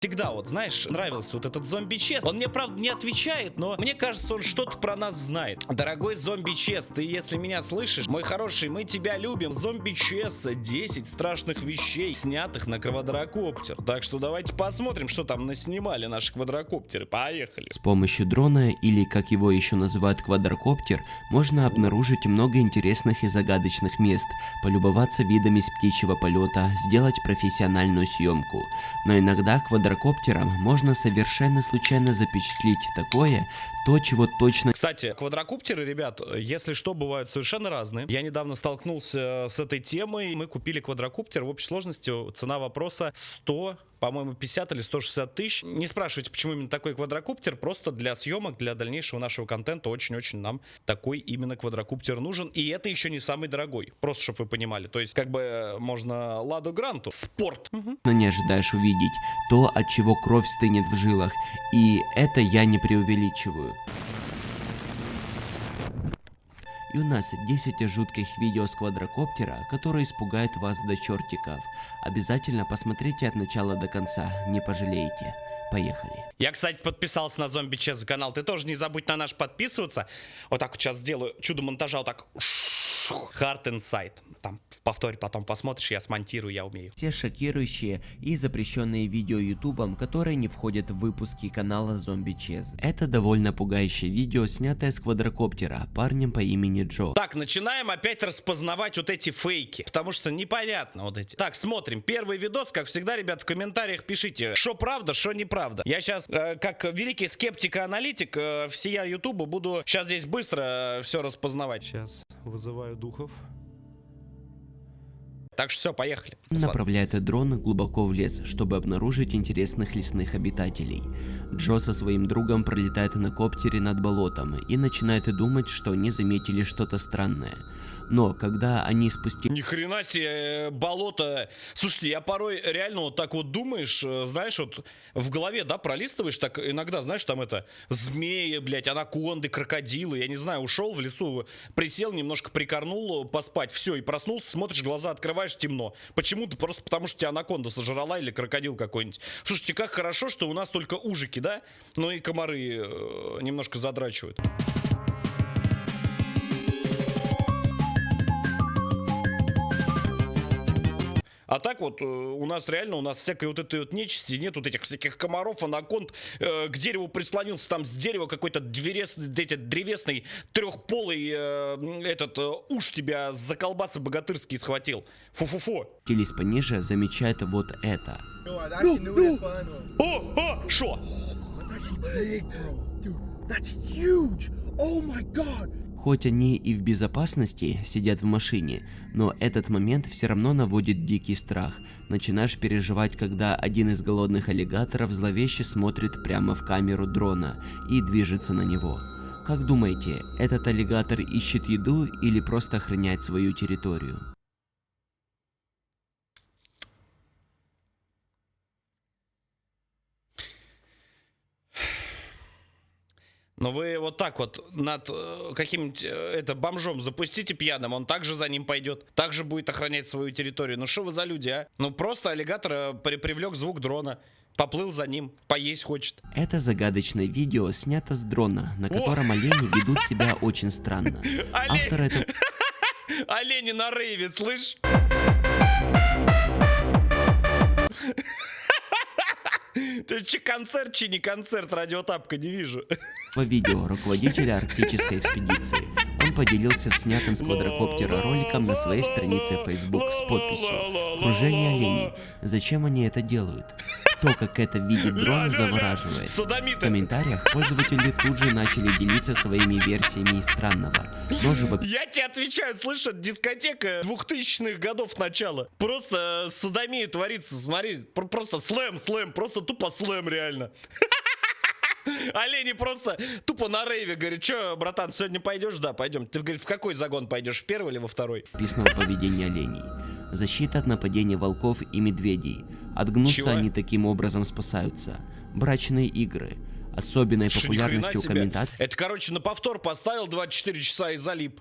Всегда, вот, знаешь, нравился вот этот зомби-чест. Он мне, правда, не отвечает, но мне кажется, он что-то про нас знает. Дорогой зомби-чест, ты, если меня слышишь, мой хороший, мы тебя любим. Зомби-чест, 10 страшных вещей, снятых на квадрокоптер. Так что давайте посмотрим, что там наснимали наши квадрокоптеры. Поехали. С помощью дрона, или как его еще называют квадрокоптер, можно обнаружить много интересных и загадочных мест, полюбоваться видами с птичьего полета, сделать профессиональную съемку. Но иногда квадрокоптером можно совершенно случайно запечатлеть такое, то, чего точно... Кстати, квадрокоптеры, ребят, если что, бывают совершенно разные. Я недавно столкнулся с этой темой. Мы купили квадрокоптер. В общей сложности цена вопроса 100, по-моему, 50 или 160 тысяч. Не спрашивайте, почему именно такой квадрокоптер. Просто для съемок, для дальнейшего нашего контента очень-очень нам такой именно квадрокоптер нужен. И это еще не самый дорогой. Просто, чтобы вы понимали. То есть, как бы, можно Ладу Гранту. Спорт. не ожидаешь увидеть, то, от чего кровь стынет в жилах. И это я не преувеличиваю. И у нас 10 жутких видео с квадрокоптера, которые испугают вас до чертиков. Обязательно посмотрите от начала до конца, не пожалеете. Поехали. Я, кстати, подписался на Зомби Чез канал. Ты тоже не забудь на наш подписываться. Вот так вот сейчас сделаю чудо монтажа. Вот так. Hard Inside. Там в повторе потом посмотришь, я смонтирую, я умею. Все шокирующие и запрещенные видео ютубом, которые не входят в выпуски канала Зомби Чез. Это довольно пугающее видео, снятое с квадрокоптера парнем по имени Джо. Так, начинаем опять распознавать вот эти фейки. Потому что непонятно вот эти. Так, смотрим. Первый видос, как всегда, ребят, в комментариях пишите, что правда, что неправда. Я сейчас, как великий скептик и аналитик всея ютуба, буду сейчас здесь быстро все распознавать. Сейчас вызываю духов. Так что все, поехали. Направляет дрон глубоко в лес, чтобы обнаружить интересных лесных обитателей. Джо со своим другом пролетает на коптере над болотом и начинает думать, что они заметили что-то странное. Но когда они спустились... Ни хрена себе, болото. Слушайте, я порой реально вот так вот думаешь, знаешь, вот в голове, да, пролистываешь, так иногда, знаешь, там это, змеи, блядь, анаконды, крокодилы, я не знаю, ушел в лесу, присел, немножко прикорнул поспать, все, и проснулся, смотришь, глаза открываешь, темно. Почему-то, просто потому что тебя анаконда сожрала или крокодил какой-нибудь. Слушайте, как хорошо, что у нас только ужики, да? Ну и комары немножко задрачивают. А так вот, у нас реально, у нас всякой вот этой вот нечисти нет, вот этих всяких комаров, анаконд, к дереву прислонился, там с дерева какой-то древесный трехполый уж тебя за колбасы богатырские схватил. Фу-фу-фу. Спустились пониже, замечает вот это. О, шо? Хоть они и в безопасности сидят в машине, но этот момент все равно наводит дикий страх. Начинаешь переживать, когда один из голодных аллигаторов зловеще смотрит прямо в камеру дрона и движется на него. Как думаете, этот аллигатор ищет еду или просто охраняет свою территорию? Но вы вот так вот над каким-нибудь бомжом запустите пьяным, он также за ним пойдет, также будет охранять свою территорию. Ну что вы за люди, а? Ну просто аллигатор привлек звук дрона, поплыл за ним, поесть хочет. Это загадочное видео снято с дрона, на котором олени ведут себя очень странно. Автор этого... Олени на рейве, слышь? Ты че концерт, че не концерт, радиотапка, не вижу. По видео руководителя арктической экспедиции. Он поделился снятым с квадрокоптера роликом на своей странице Facebook с подписью «Кружение оленей». Зачем они это делают? То, как это видит дрон, завораживает. В комментариях пользователи тут же начали делиться своими версиями из странного. Я тебе отвечаю, слышь, это дискотека 2000-х годов начала. Просто содомия творится, смотри, просто слэм, просто тупо слэм реально. Олени просто тупо на рейве говорят: че, братан, сегодня пойдешь? Да, пойдем. Ты, говорит, в какой загон пойдешь, в первый или во второй? Описано поведение оленей. Защита от нападения волков и медведей. От гнуса они таким образом спасаются. Брачные игры. Особенной популярностью комментаторов. Это, короче, на повтор поставил 24 часа и залип.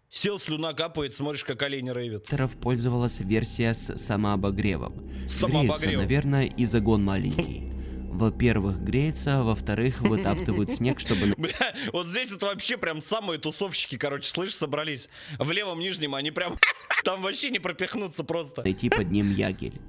Сел, слюна капает, смотришь, как олени рейвят. Пользовалась версия с самообогревом. Греются, наверное, и загон маленький. Во-первых, греется, а во-вторых, вытаптывают снег, чтобы Бля, вот здесь вот вообще прям самые тусовщики, короче, слышь, собрались. В левом нижнем они прям... Там вообще не пропихнуться просто. найти под ним ягель.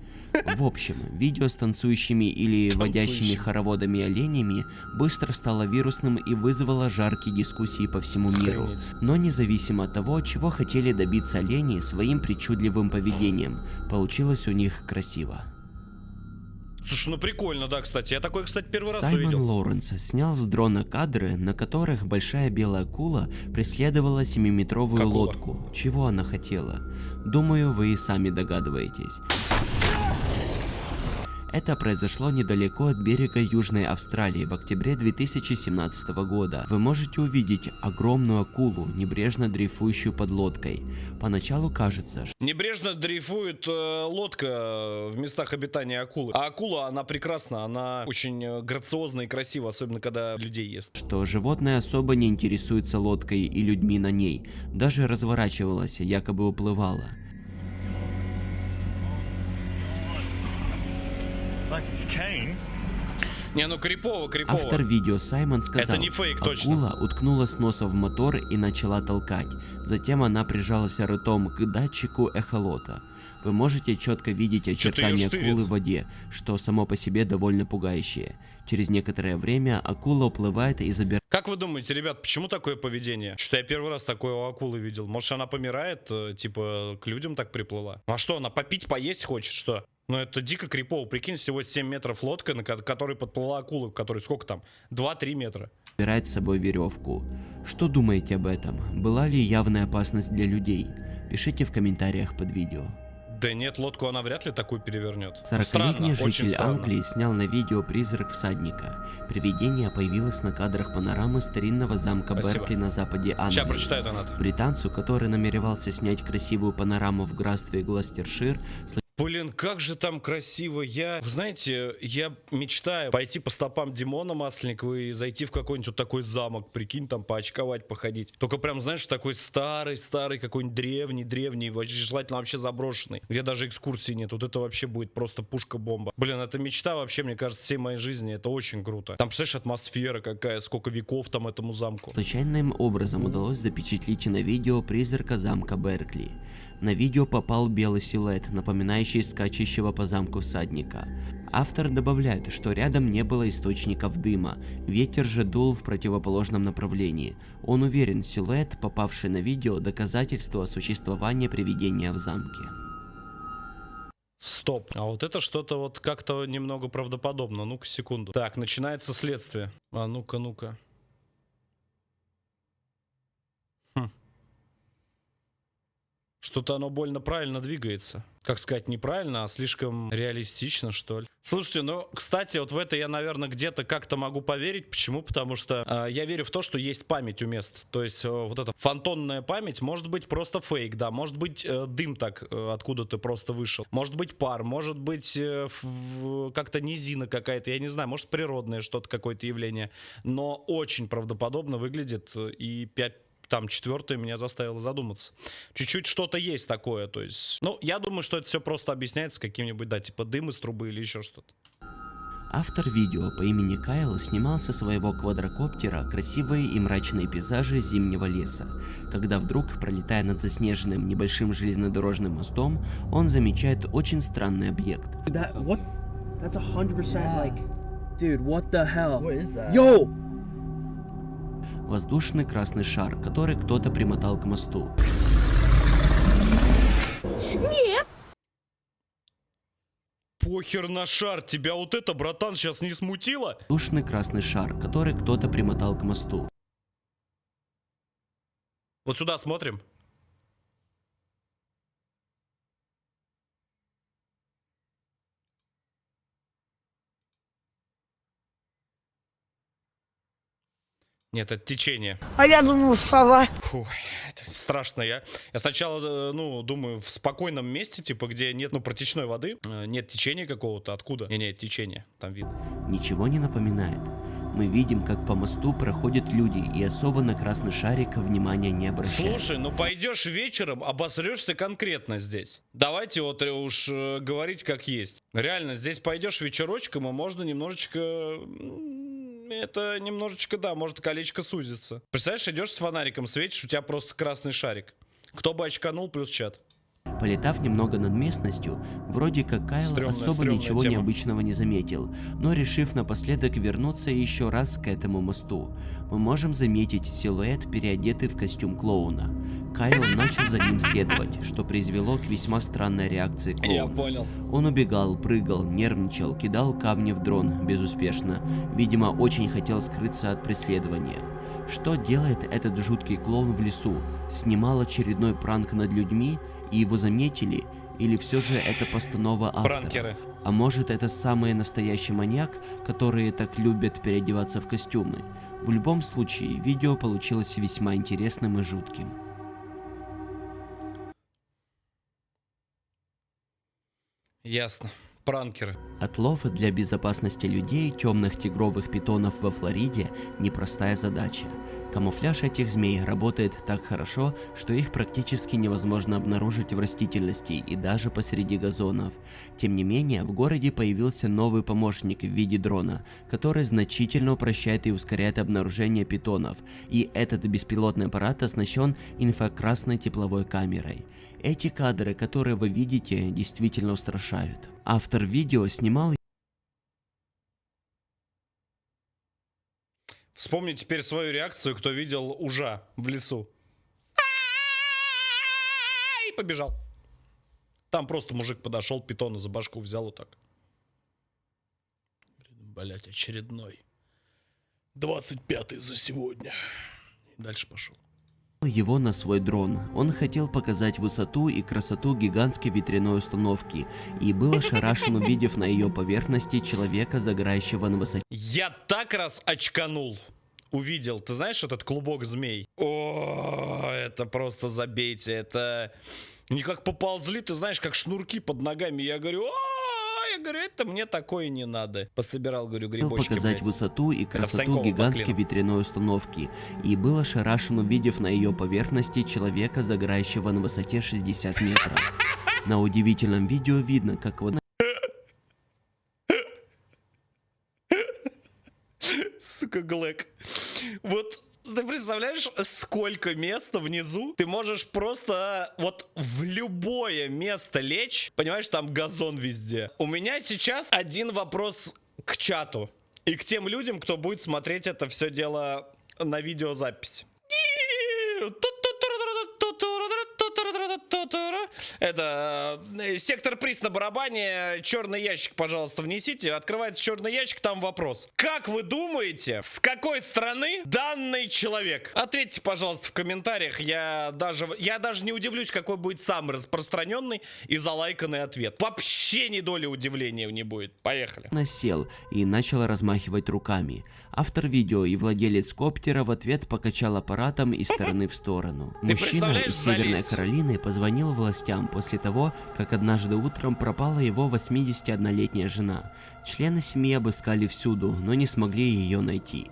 В общем, видео с танцующими или водящими хороводами оленями быстро стало вирусным и вызвало жаркие дискуссии по всему миру. Охренеть. Но независимо от того, чего хотели добиться олени своим причудливым поведением, получилось у них красиво. Слушай, ну прикольно, да, кстати. Я такой, кстати, первый раз Саймон увидел. Лоуренс снял с дрона кадры, на которых большая белая акула преследовала 7-метровую Какула. лодку. Чего она хотела? Думаю, вы и сами догадываетесь. Это произошло недалеко от берега Южной Австралии в октябре 2017 года. Вы можете увидеть огромную акулу, небрежно дрейфующую под лодкой. Поначалу кажется, Небрежно дрейфует лодка в местах обитания акулы. А акула, она прекрасна, она очень грациозна и красива, особенно когда людей ест. что животное особо не интересуется лодкой и людьми на ней. Даже разворачивалась, якобы уплывала. Не, ну крипово, крипово. Автор видео Саймон сказал, Это не фейк, точно. акула уткнулась носом в мотор и начала толкать. Затем она прижалась ртом к датчику эхолота. Вы можете четко видеть очертания штырит. акулы в воде, что само по себе довольно пугающее. Через некоторое время акула уплывает и забирает Как вы думаете, ребят, почему такое поведение? Что-то я первый раз такое у акулы видел. Может, она помирает, типа, к людям так приплыла? А что, она попить, поесть хочет, что? Ну, это дико крипово. Прикинь, всего 7 метров лодка, на которой подплыла акула, которой сколько там? 2-3 метра. с собой веревку. Что думаете об этом? Была ли явная опасность для людей? Пишите в комментариях под видео. Да нет, лодку она вряд ли такую перевернет. 40-летний Очень житель странно. Англии снял на видео призрак всадника. Привидение появилось на кадрах панорамы старинного замка Спасибо. Беркли на западе Англии. Сейчас прочитаю донат. Британцу, который намеревался снять красивую панораму в графстве Глостершир, Блин, как же там красиво. Вы знаете, я мечтаю пойти по стопам Димона Масленникова и зайти в какой-нибудь вот такой замок, прикинь, там поочковать, походить. Только прям, знаешь, такой старый-старый, какой-нибудь древний, желательно вообще заброшенный, где даже экскурсии нет. Вот это вообще будет просто пушка-бомба. Блин, это мечта вообще, мне кажется, всей моей жизни. Это очень круто. Там, представляешь, атмосфера какая, сколько веков там этому замку. случайным образом удалось запечатлеть на видео призрака замка Беркли. На видео попал белый силуэт, напоминающий скачущего по замку всадника. Автор добавляет, что рядом не было источников дыма, ветер же дул в противоположном направлении. Он уверен, силуэт, попавший на видео, доказательство существования привидения в замке. Стоп. А вот это что-то вот как-то немного правдоподобно. Ну-ка, секунду. Так, начинается следствие. А ну-ка, ну-ка. Что-то оно больно правильно двигается. Как сказать, неправильно, а слишком реалистично, что ли. Слушайте, ну, кстати, вот в это я, наверное, где-то как-то могу поверить. Почему? Потому что я верю в то, что есть память у мест. То есть вот эта фантомная память может быть просто фейк, да. Может быть дым так откуда-то просто вышел. Может быть пар, может быть как-то низина какая-то, я не знаю, может природное что-то, какое-то явление. Но очень правдоподобно выглядит, и там четвертое меня заставило задуматься. Чуть-чуть что-то есть такое, то есть... Ну, я думаю, что это все просто объясняется каким-нибудь, да, типа дым из трубы или еще что-то. Автор видео по имени Кайл снимал со своего квадрокоптера красивые и мрачные пейзажи зимнего леса, когда вдруг, пролетая над заснеженным небольшим железнодорожным мостом, он замечает очень странный объект. That's 100% like, dude, what the hell? What is that? Yo! Воздушный красный шар, который кто-то примотал к мосту. Похер на шар, тебя вот это, братан, сейчас не смутило? Воздушный красный шар, который кто-то примотал к мосту. Вот сюда смотрим. Нет, это течение. А я думал, сова. Фу, это страшно. Я сначала, ну, думаю, в спокойном месте, типа, где нет, ну, протечной воды, нет течения какого-то. Откуда? Не, течение, там видно. Ничего не напоминает. Мы видим, как по мосту проходят люди, и особо на красный шарик внимания не обращают. Слушай, ну пойдешь вечером, обосрешься конкретно здесь. Давайте вот уж говорить как есть. Реально, здесь пойдешь вечерочком, и можно немножечко... Это немножечко, да, может колечко сузится. Представляешь, идешь с фонариком, светишь, у тебя просто красный шарик. Кто бы очканул, плюс чат. Полетав немного над местностью, вроде как Кайл особо стрёмная ничего тема. необычного не заметил, но решив напоследок вернуться еще раз к этому мосту, мы можем заметить силуэт, переодетый в костюм клоуна. Кайл начал за ним следовать, что произвело к весьма странной реакции Я клоуна. понял. Он убегал, прыгал, нервничал, кидал камни в дрон, безуспешно. Видимо, очень хотел скрыться от преследования. Что делает этот жуткий клоун в лесу? Снимал очередной пранк над людьми, и его заметили? Или все же это постанова автора? Пранкеры. А может, это самый настоящий маньяк, которые так любят переодеваться в костюмы? В любом случае, видео получилось весьма интересным и жутким. Ясно. Пранкеры. Отлов для безопасности людей темных тигровых питонов во Флориде – непростая задача. Камуфляж этих змей работает так хорошо, что их практически невозможно обнаружить в растительности и даже посреди газонов. Тем не менее, в городе появился новый помощник в виде дрона, который значительно упрощает и ускоряет обнаружение питонов, и этот беспилотный аппарат оснащен инфракрасной тепловой камерой. Эти кадры, которые вы видите, действительно устрашают. Автор видео снимал... Вспомни теперь свою реакцию, кто видел ужа в лесу. И побежал. Там просто мужик подошел, питона за башку взял вот так. Блять, очередной. 25-й за сегодня. И дальше пошел. его на свой дрон. Он хотел показать высоту и красоту гигантской ветряной установки и был ошарашен, увидев на ее поверхности человека, загорающего на высоте. Я так раз очканул. Увидел, ты знаешь этот клубок змей? О, это просто забейте, это... Не как поползли, ты знаешь, как шнурки под ногами. Я говорю, это мне такое не надо. Пособирал, говорю, Хотел грибочки, показать блядь. высоту и в красоту Санькова гигантской поклеил. ветряной установки и был ошарашен, увидев на ее поверхности человека, загорающего на высоте 60 метров. На удивительном видео видно, как вот Сука, Глэк. Вот ты представляешь, сколько места внизу? Ты можешь просто вот в любое место лечь. Понимаешь, там газон везде. У меня сейчас один вопрос к чату. И к тем людям, кто будет смотреть это все дело на видеозапись. Это сектор приз на барабане. Черный ящик, пожалуйста, внесите. Открывается черный ящик, там вопрос. Как вы думаете, с какой страны данный человек? Ответьте, пожалуйста, в комментариях. Я даже не удивлюсь, какой будет самый распространенный и залайканный ответ. Вообще ни доли удивления не будет. Поехали. сел и начал размахивать руками. Автор видео и владелец коптера в ответ покачал аппаратом из стороны в сторону. Мужчина представляешь, из Северной залезть? Каролины позвонил властям после того, как однажды утром пропала его 81-летняя жена. Члены семьи обыскали всюду, но не смогли ее найти.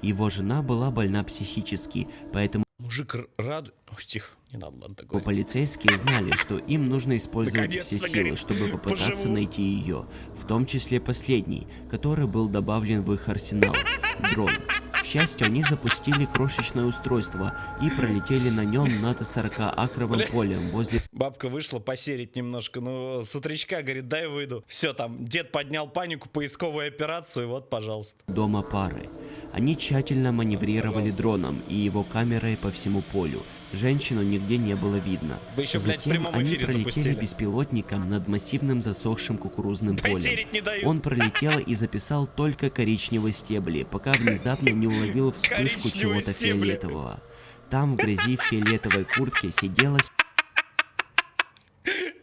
Его жена была больна психически, поэтому Мужик рад... Ой, тихо, не надо, ладно, так говорить. полицейские знали, что им нужно использовать все Наконец-то, силы, говорит, чтобы попытаться поживу. найти ее, в том числе последний, который был добавлен в их арсенал – дрон. К счастью, они запустили крошечное устройство и пролетели на нем над 40-акровым полем возле Бабка вышла посерить немножко, ну, с утречка, говорит, дай выйду. Все, там, дед поднял панику, поисковую операцию, вот, пожалуйста. дома пары. Они тщательно маневрировали дроном и его камерой по всему полю. Женщину нигде не было видно. Вы еще, блядь, в Затем прямом они эфире пролетели запустили. беспилотником над массивным засохшим кукурузным полем. Посерить не дают. Он пролетел и записал только коричневые стебли, пока внезапно не уловил вспышку Коричневые чего-то стебли. фиолетового. Там в грязи в фиолетовой куртке сидела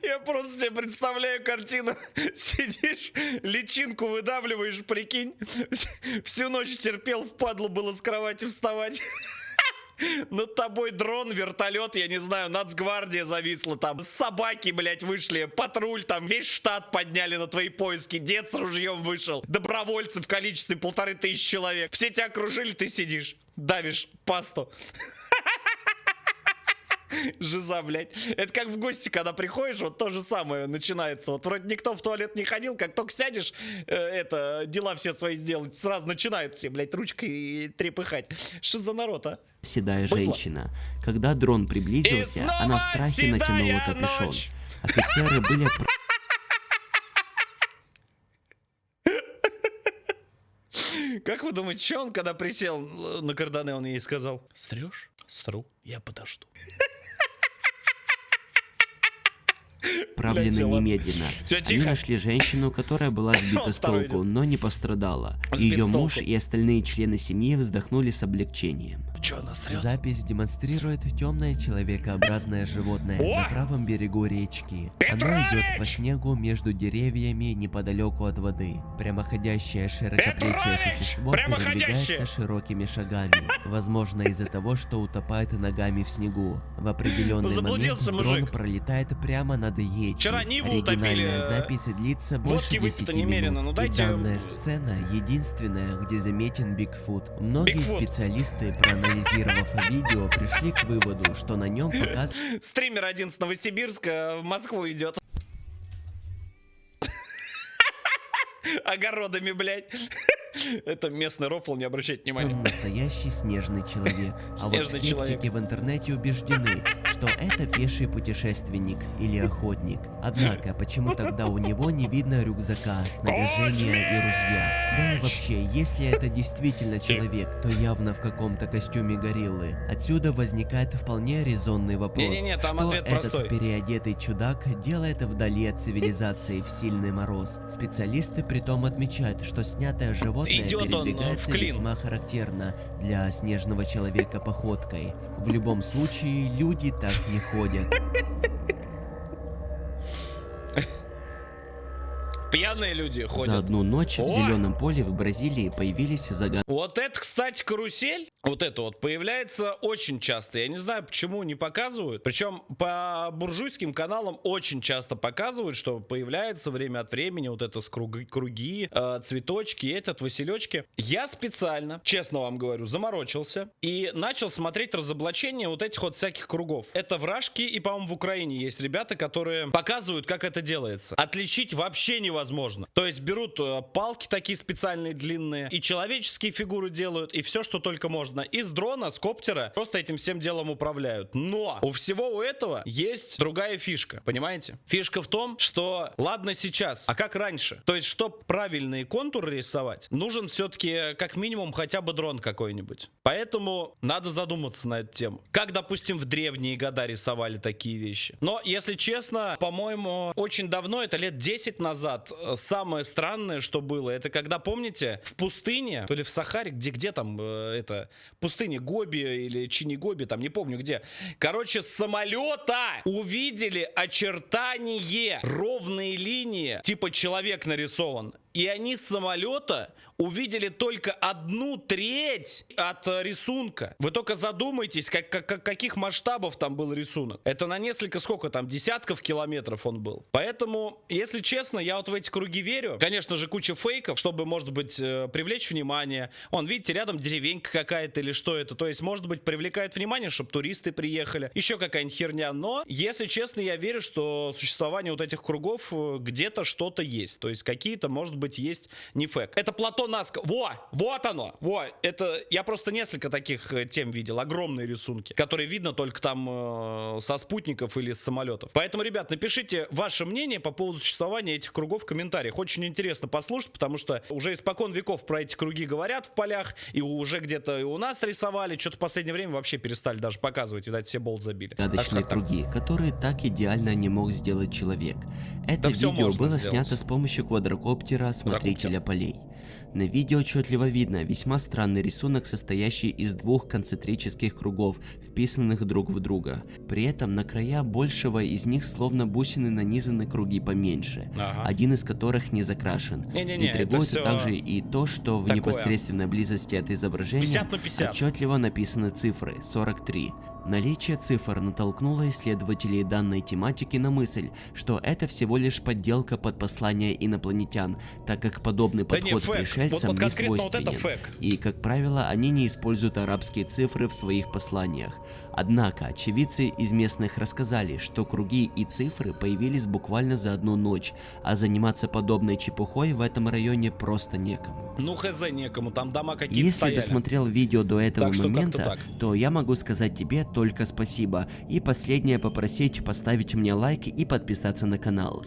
Я просто себе представляю картину. Сидишь, личинку выдавливаешь, прикинь. Всю ночь терпел, впадло было с кровати вставать. Над тобой дрон, вертолет, я не знаю, нацгвардия зависла там. Собаки, блядь, вышли, патруль там, весь штат подняли на твои поиски. Дед с ружьем вышел. Добровольцы в количестве 1500 человек. Все тебя окружили, ты сидишь, давишь пасту. Жиза, блядь. Это как в гости, когда приходишь, вот то же самое начинается. Вот вроде никто в туалет не ходил, как только сядешь, дела все свои сделать, сразу начинают все, блядь, ручкой трепыхать. Что за народ, а? Седая Быдло. женщина. Когда дрон приблизился, И она в снова страхе натянула седая капюшон. ночь. Офицеры были Как вы думаете, что он, когда присел на кардане, он ей сказал? Стрёшь? Стру, я подожду. отправлены Блядь, всё, ладно. немедленно. Всё, Они тихо. нашли женщину, которая была сбита с Второй толку, но не пострадала. Сбит Ее с муж толку. и остальные члены семьи вздохнули с облегчением. Чё она срёт? Запись демонстрирует темное человекообразное животное О! на правом берегу речки. Оно Петрович! идет по снегу между деревьями неподалеку от воды. Прямоходящее широкоплечее Петрович! существо Прямоходящее! передвигается широкими шагами. Возможно, из-за того, что утопает ногами в снегу. В определенный момент Заблудился дрон мужик. пролетает прямо над Йети. Вчера Ниву утопили, Оригинальная запись длится больше водки 10 выпито немерено, минут. ну И дайте- данная сцена единственная, где заметен Бигфут. Многие Бигфут. специалисты, проанализировав видео, пришли к выводу, что на нем показан Стример один с Новосибирска в Москву идет. Огородами, блядь. Это местный рофл, не обращайте внимания. настоящий снежный человек. А вот Снежный скептики человек. в интернете убеждены, что это пеший путешественник или охотник. Однако, почему тогда у него не видно рюкзака, снаряжения и ружья? Да и вообще, если это действительно человек, то явно в каком-то костюме гориллы. Отсюда возникает вполне резонный вопрос. Не-не-не, там что ответ этот простой. переодетый чудак делает вдали от цивилизации в сильный мороз? Специалисты притом отмечают, что снятое животное Идет он, передвигается в клин. весьма характерно для снежного человека походкой. В любом случае, люди так не ходят. Пьяные люди За ходят. одну ночь О! в зеленом поле в Бразилии появились Вот это, кстати, карусель, вот это вот, появляется очень часто. Я не знаю, почему не показывают. Причем по буржуйским каналам очень часто показывают, что появляется время от времени вот это с круги, цветочки, этот, василечки. Я специально, честно вам говорю, заморочился и начал смотреть разоблачение вот этих вот всяких кругов. Это в Рашке и, по-моему, в Украине есть ребята, которые показывают, как это делается. Отличить вообще невозможно. То есть берут палки такие специальные, длинные, и человеческие фигуры делают, и все, что только можно. Из дрона, с коптера просто этим всем делом управляют. Но у всего у этого есть другая фишка, понимаете? Фишка в том, что ладно сейчас, а как раньше? То есть, чтобы правильные контуры рисовать, нужен все-таки как минимум хотя бы дрон какой-нибудь. Поэтому надо задуматься на эту тему. Как, допустим, в древние года рисовали такие вещи. Но, если честно, по-моему, очень давно, это лет 10 назад, самое странное, что было, это когда, помните, в пустыне, то ли в Сахаре, где там это, пустыне Гоби или Чинигоби, там не помню где. Короче, с самолета увидели очертания, ровные линии, типа человек нарисован. И они с самолета увидели только 1/3 от рисунка. Вы только задумайтесь, каких масштабов там был рисунок. Это на несколько, сколько там, десятков километров он был. Поэтому, если честно, я вот в эти круги верю. Конечно же, куча фейков, чтобы, может быть, привлечь внимание. Вон, видите, рядом деревенька какая-то или что это. То есть, может быть, привлекает внимание, чтобы туристы приехали. Еще какая-нибудь херня. Но, если честно, я верю, что существование вот этих кругов где-то что-то есть. То есть, какие-то, может быть, есть не фэк. Это плато Наска. Вот оно. Это я просто несколько таких тем видел. Огромные рисунки, которые видно только там со спутников или с самолетов. Поэтому, ребят, напишите ваше мнение по поводу существования этих кругов в комментариях. Очень интересно послушать, потому что уже испокон веков про эти круги говорят в полях, и уже где-то и у нас рисовали. Что-то в последнее время вообще перестали даже показывать. Видать, все болт забили. загадочные Так что так. круги, которые так идеально не мог сделать человек. Это всё видео можно было сделать. снято с помощью квадрокоптера смотрителя полей. На видео отчетливо видно весьма странный рисунок, состоящий из двух концентрических кругов, вписанных друг в друга. При этом на края большего из них словно бусины нанизаны круги поменьше, Ага. один из которых не закрашен. Не-не-не, это Интригует всё также и то, что в такое. непосредственной близости от изображения 50 на 50. отчетливо написаны цифры 43. Наличие цифр натолкнуло исследователей данной тематики на мысль, что это всего лишь подделка под послание инопланетян, так как подобный Да не, подход к фэк. пришельцам Вот не конкретно вот это свойственен. фэк. И, как правило, они не используют арабские цифры в своих посланиях. Однако, очевидцы из местных рассказали, что круги и цифры появились буквально за одну ночь, а заниматься подобной чепухой в этом районе просто некому. Ну хз некому, там дома какие-то Если стояли. досмотрел видео до этого Так что как-то момента, так. то я могу сказать тебе только спасибо. И последнее попросить поставить мне лайк и подписаться на канал.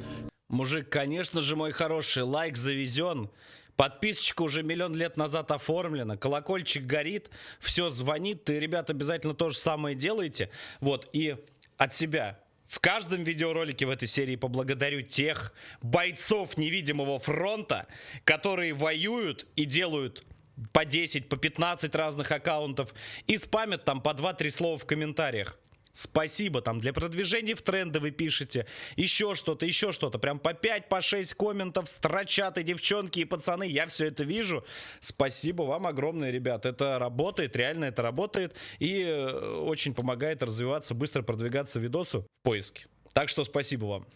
Мужик, конечно же, мой хороший, лайк завезен. Подписочка уже миллион лет назад оформлена, колокольчик горит, все звонит, ты, ребят, обязательно то же самое делаете. Вот, и от себя в каждом видеоролике в этой серии поблагодарю тех бойцов невидимого фронта, которые воюют и делают по 10, по 15 разных аккаунтов и спамят там по 2-3 слова в комментариях. Спасибо, там для продвижения в тренды вы пишете, еще что-то, прям по 5, по 6 комментов строчат и девчонки, и пацаны, я все это вижу. Спасибо вам огромное, ребят, это работает, реально это работает, и очень помогает развиваться, быстро продвигаться видосу в поиске. Так что спасибо вам.